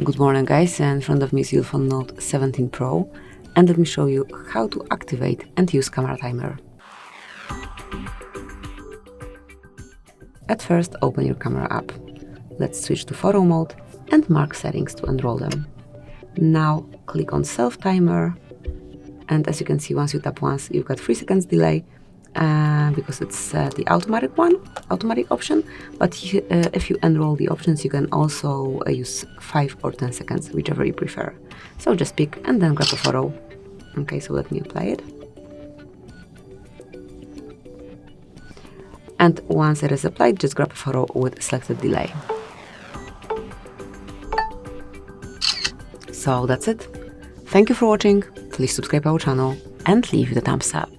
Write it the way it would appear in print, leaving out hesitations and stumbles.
Good morning guys, in front of me is ULEFONE Note 17 Pro, and let me show you how to activate and use camera timer. At first, open your camera app. Let's switch to photo mode and mark settings to enroll them. Now click on self timer, and as you can see, once you tap once, you've got 3 seconds delay because it's the automatic option, but if you enroll the options, you can also use 5 or 10 seconds, whichever you prefer. So just pick and then grab a photo. Okay, so let me apply it. And once it is applied, just grab a photo with selected delay. So that's it. Thank you for watching. Please subscribe our channel and leave the thumbs up.